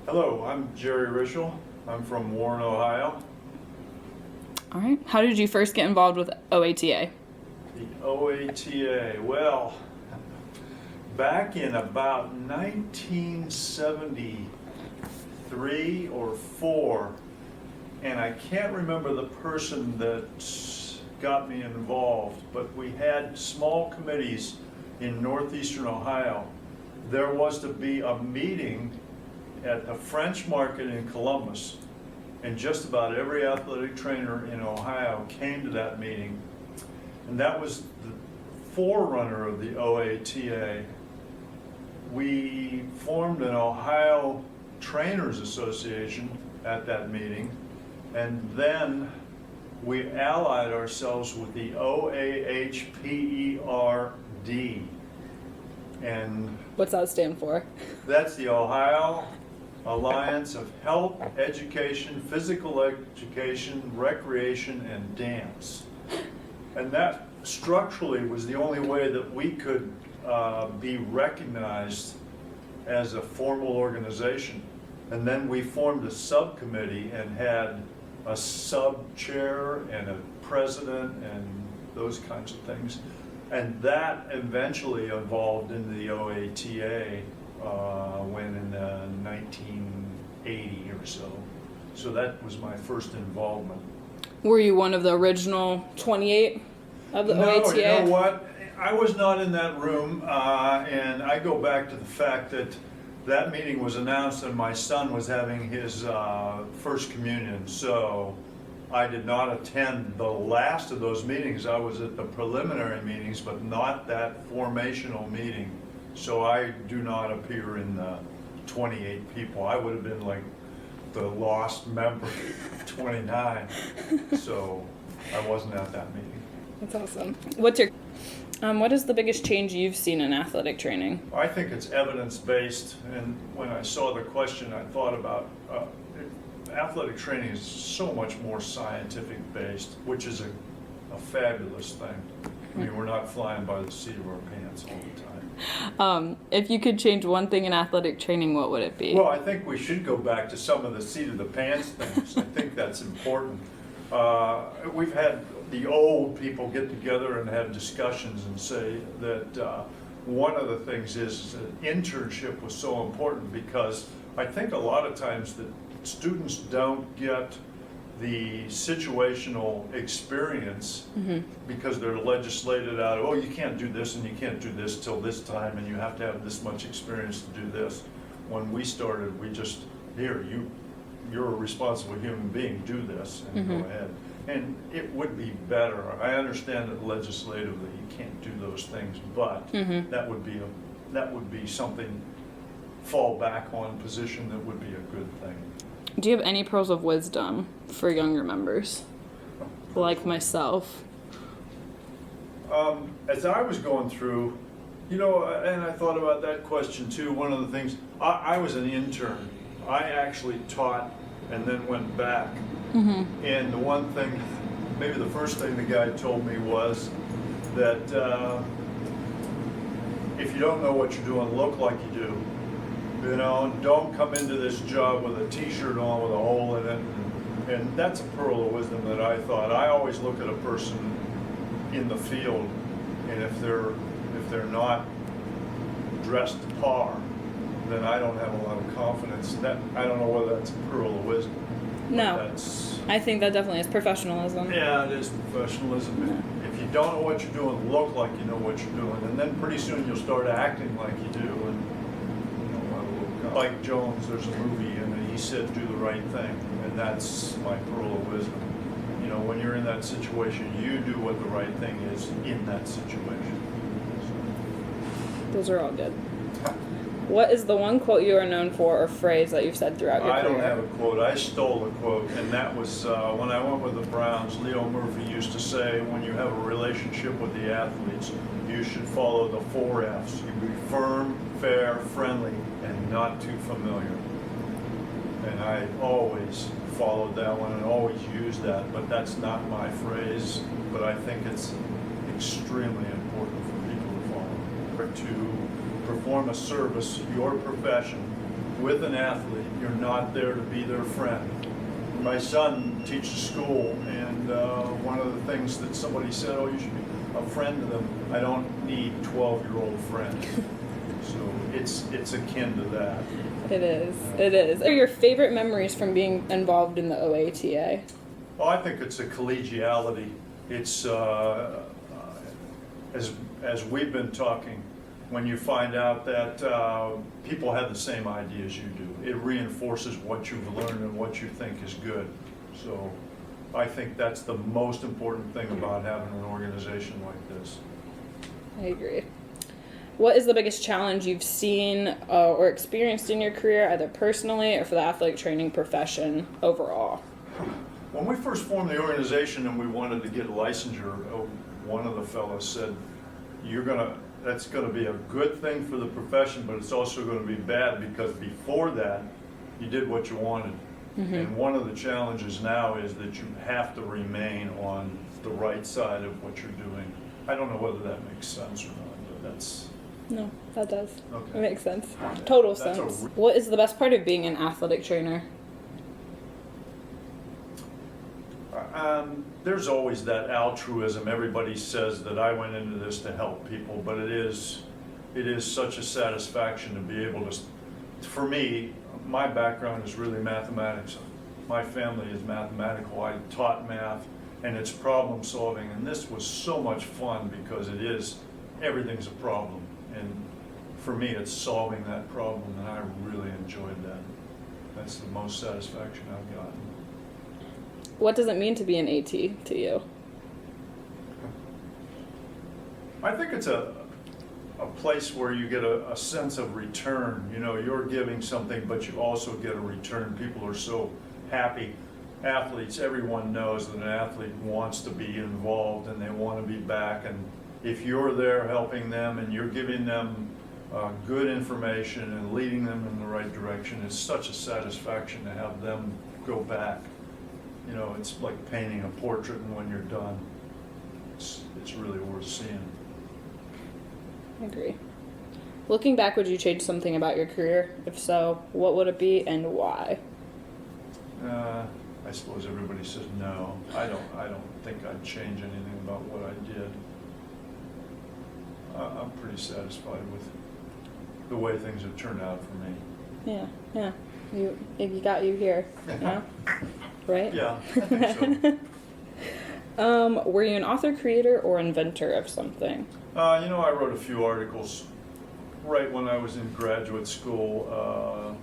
Hello, I'm Gerald Rischel. I'm from Warren, Ohio. All right. How did you first get involved with OATA? The OATA, well, back in about 1973 or 4, and I can't remember the person that got me involved, but we had small committees in northeastern Ohio. There was to be a meeting at the French Market in Columbus, and just about every athletic trainer in Ohio came to that meeting. And that was the forerunner of the OATA. We formed an Ohio Trainers Association at that meeting, and then we allied ourselves with the OAHPERD. And What's that stand for? that's the Ohio Alliance of Health, Education, Physical Education, Recreation, and Dance. And that structurally was the only way that we could be recognized as a formal organization. And then we formed a subcommittee and had a sub-chair and a president and those kinds of things. And that eventually evolved into the OATA when in 1980 or so. So that was my first involvement. Were you one of the original 28 of the OATA? No, you know what? I was not in that room, and I go back to the fact that that meeting was announced and my son was having his first communion, so I did not attend the last of those meetings. I was at the preliminary meetings, but not that formational meeting. So I do not appear in the 28 people. I would have been like the lost member, 29. So I wasn't at that meeting. That's awesome. What is the biggest change you've seen in athletic training? I think it's evidence-based, and when I saw the question, I thought about athletic training is so much more scientific-based, which is a fabulous thing. I mean, we're not flying by the seat of our pants all the time. If you could change one thing in athletic training, what would it be? Well, I think we should go back to some of the seat of the pants things. I think that's important. We've had the old people get together and have discussions and say that one of the things is that internship was so important, because I think a lot of times that students don't get the situational experience because they're legislated out of, oh, you can't do this and you can't do this till this time and you have to have this much experience to do this. When we started, we just, here, you're a responsible human being, do this and go ahead. And it would be better. I understand that legislatively you can't do those things, but that would be something, fall back on position that would be a good thing. Do you have any pearls of wisdom for younger members, like myself? As I was going through, and I thought about that question too, one of the things, I was an intern. I actually taught and then went back. And the one thing, maybe the first thing the guy told me was that if you don't know what you're doing, look like you do. Don't come into this job with a t-shirt on with a hole in it. And that's a pearl of wisdom that I thought. I always look at a person in the field, and if they're not dressed to par, then I don't have a lot of confidence. That I don't know whether that's a pearl of wisdom. No, I think that definitely is professionalism. Yeah, it is professionalism. If you don't know what you're doing, look like you know what you're doing, and then pretty soon you'll start acting like you do. And like Jones, there's a movie, and he said, "Do the right thing," and that's my pearl of wisdom. When you're in that situation, you do what the right thing is in that situation. Those are all good. What is the one quote you are known for or phrase that you've said throughout your career? I don't have a quote. I stole a quote, and that was when I went with the Browns. Leo Murphy used to say, when you have a relationship with the athletes, you should follow the 4 F's. You be firm, fair, friendly, and not too familiar. And I always followed that one and always used that, but that's not my phrase. But I think it's extremely important for people to follow. To perform a service, your profession, with an athlete, you're not there to be their friend. My son teaches school, and one of the things that somebody said, oh, you should be a friend to them. I don't need 12-year-old friends. So it's akin to that. It is. It is. What are your favorite memories from being involved in the OATA? Well, I think it's a collegiality. It's, as we've been talking, when you find out that people have the same ideas you do, it reinforces what you've learned and what you think is good. So I think that's the most important thing about having an organization like this. I agree. What is the biggest challenge you've seen or experienced in your career, either personally or for the athletic training profession overall? When we first formed the organization and we wanted to get licensure, one of the fellows said, that's going to be a good thing for the profession, but it's also going to be bad because before that, you did what you wanted. Mm-hmm. And one of the challenges now is that you have to remain on the right side of what you're doing. I don't know whether that makes sense or not, but that's... No, that does. Okay. It makes sense. Total sense. What is the best part of being an athletic trainer? There's always that altruism. Everybody says that I went into this to help people, but it is such a satisfaction to be able to, for me, my background is really mathematics. My family is mathematical. I taught math, and it's problem solving, and this was so much fun because everything's a problem. And for me, it's solving that problem, and I really enjoyed that. That's the most satisfaction I've gotten. What does it mean to be an AT to you? I think it's a place where you get a sense of return. You know, you're giving something, but you also get a return. People are so happy. Athletes, everyone knows that an athlete wants to be involved and they want to be back. And if you're there helping them and you're giving them good information and leading them in the right direction, it's such a satisfaction to have them go back. You know, it's like painting a portrait, and when you're done, it's really worth seeing. I agree. Looking back, would you change something about your career? If so, what would it be and why? I suppose everybody says no. I don't think I'd change anything about what I did. I'm pretty satisfied with the way things have turned out for me. Yeah. You got you here. Yeah. Right? Yeah, I think so. Were you an author, creator, or inventor of something? I wrote a few articles right when I was in graduate school.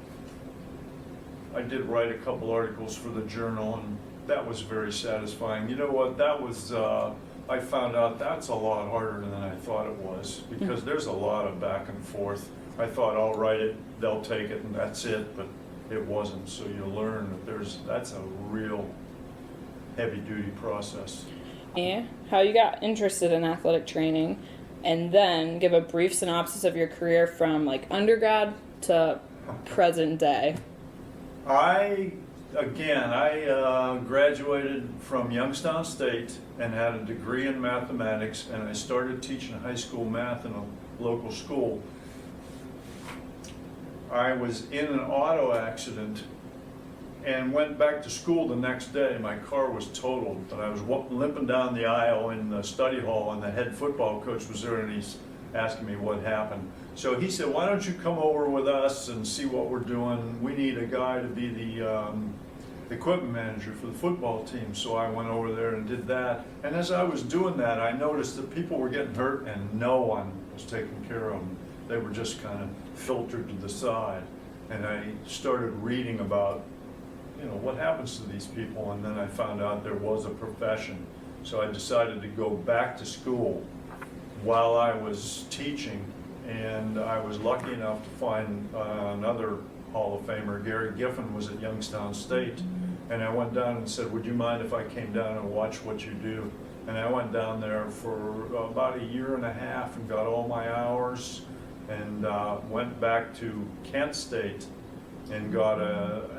I did write a couple articles for the journal, and that was very satisfying. You know what? That was, I found out that's a lot harder than I thought it was, because there's a lot of back and forth. I thought, I'll write it, they'll take it, and that's it, but it wasn't. So you learn that that's a real heavy-duty process. Yeah. How you got interested in athletic training, and then give a brief synopsis of your career from like undergrad to present day. I graduated from Youngstown State and had a degree in mathematics, and I started teaching high school math in a local school. I was in an auto accident and went back to school the next day. My car was totaled, but I was limping down the aisle in the study hall, and the head football coach was there, and he's asking me what happened. So he said, why don't you come over with us and see what we're doing? We need a guy to be the equipment manager for the football team. So I went over there and did that. And as I was doing that, I noticed that people were getting hurt and no one was taking care of them. They were just kind of filtered to the side. And I started reading about, what happens to these people, and then I found out there was a profession. So I decided to go back to school while I was teaching, and I was lucky enough to find another Hall of Famer. Gary Giffen was at Youngstown State, and I went down and said, would you mind if I came down and watched what you do? And I went down there for about a year and a half and got all my hours, and went back to Kent State and got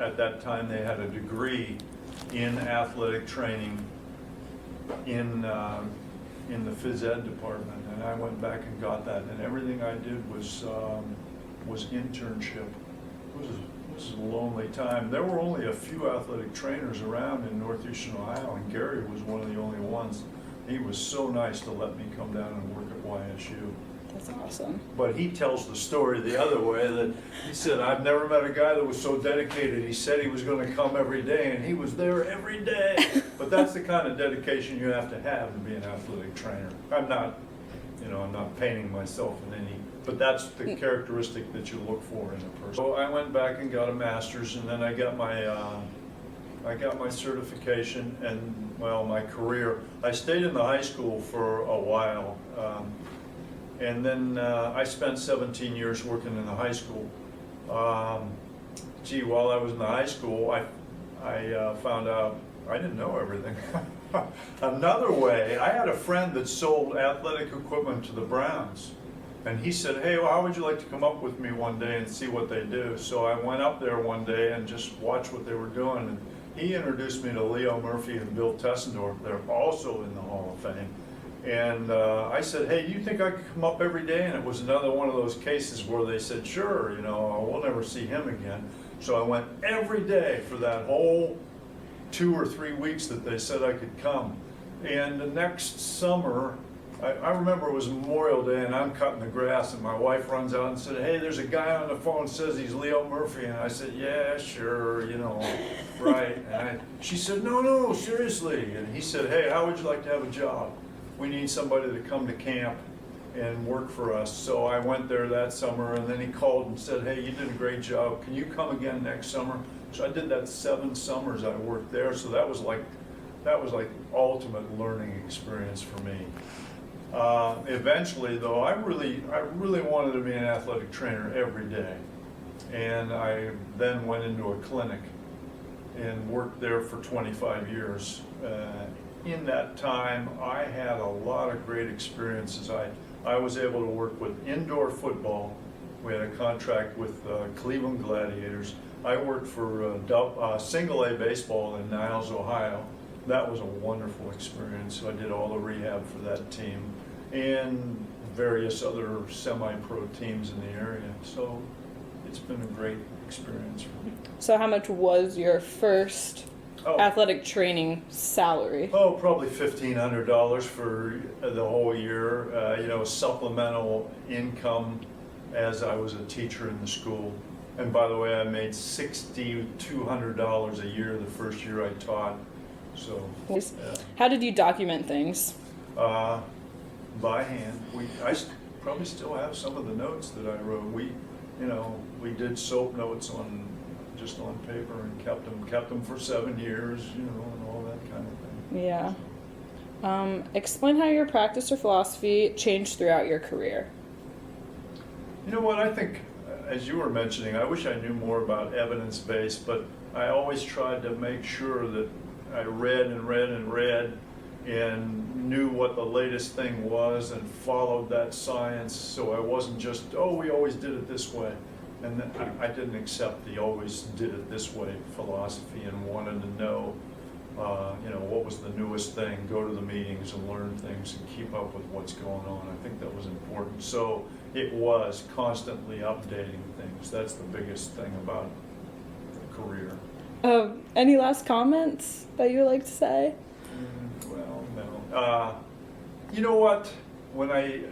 at that time they had a degree in athletic training in the phys ed department, and I went back and got that, and everything I did was internship. it was a lonely time. There were only a few athletic trainers around in northeastern Ohio, and Gary was one of the only ones. He was so nice to let me come down and work at YSU. That's awesome. But he tells the story the other way, that he said, I've never met a guy that was so dedicated. He said he was going to come every day, and he was there every day. But that's the kind of dedication you have to be an athletic trainer. I'm not painting myself in any, but that's the characteristic that you look for in a person. So I went back and got a master's, and then I got my certification and, well, my career. I stayed in the high school for a while. And then I spent 17 years working in the high school. While I was in the high school, I found out I didn't know everything. Another way, I had a friend that sold athletic equipment to the Browns. And he said, hey, well, how would you like to come up with me one day and see what they do? So I went up there one day and just watched what they were doing. And he introduced me to Leo Murphy and Bill Tessendorf. They're also in the Hall of Fame. And I said, hey, do you think I could come up every day? And it was another one of those cases where they said, sure, we'll never see him again. So I went every day for that whole 2 or 3 weeks that they said I could come. And the next summer, I remember it was Memorial Day, and I'm cutting the grass, and my wife runs out and said, hey, there's a guy on the phone says he's Leo Murphy. And I said, yeah, sure, right. And she said, no, seriously. And he said, hey, how would you like to have a job? We need somebody to come to camp and work for us. So I went there that summer, and then he called and said, hey, you did a great job. Can you come again next summer? So I did that 7 summers I worked there. So that was like ultimate learning experience for me. Eventually, though, I really wanted to be an athletic trainer every day. And I then went into a clinic and worked there for 25 years. In that time, I had a lot of great experiences. I was able to work with indoor football. We had a contract with Cleveland Gladiators. I worked for single A baseball in Niles, Ohio. That was a wonderful experience. So I did all the rehab for that team and various other semi-pro teams in the area. So it's been a great experience for me. So how much was your first athletic training salary? Oh, probably $1,500 for the whole year, supplemental income as I was a teacher in the school. And by the way, I made $6,200 a year the first year I taught. So, How did you document things? By hand. I probably still have some of the notes that I wrote. We did soap notes just on paper and kept them for 7 years, and all that kind of thing. Yeah. Explain how your practice or philosophy changed throughout your career. You know what, I think, as you were mentioning, I wish I knew more about evidence-based, but I always tried to make sure that I read and knew what the latest thing was and followed that science, so I wasn't just, we always did it this way. And I didn't accept the always did it this way philosophy and wanted to know, what was the newest thing, go to the meetings and learn things and keep up with what's going on. I think that was important. So it was constantly updating things. That's the biggest thing about the career. Any last comments that you would like to say? Well, no. You know what? When I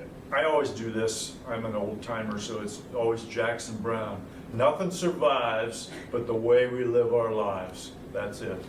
always do this. I'm an old timer, so it's always Jackson Brown. Nothing survives but the way we live our lives. That's it.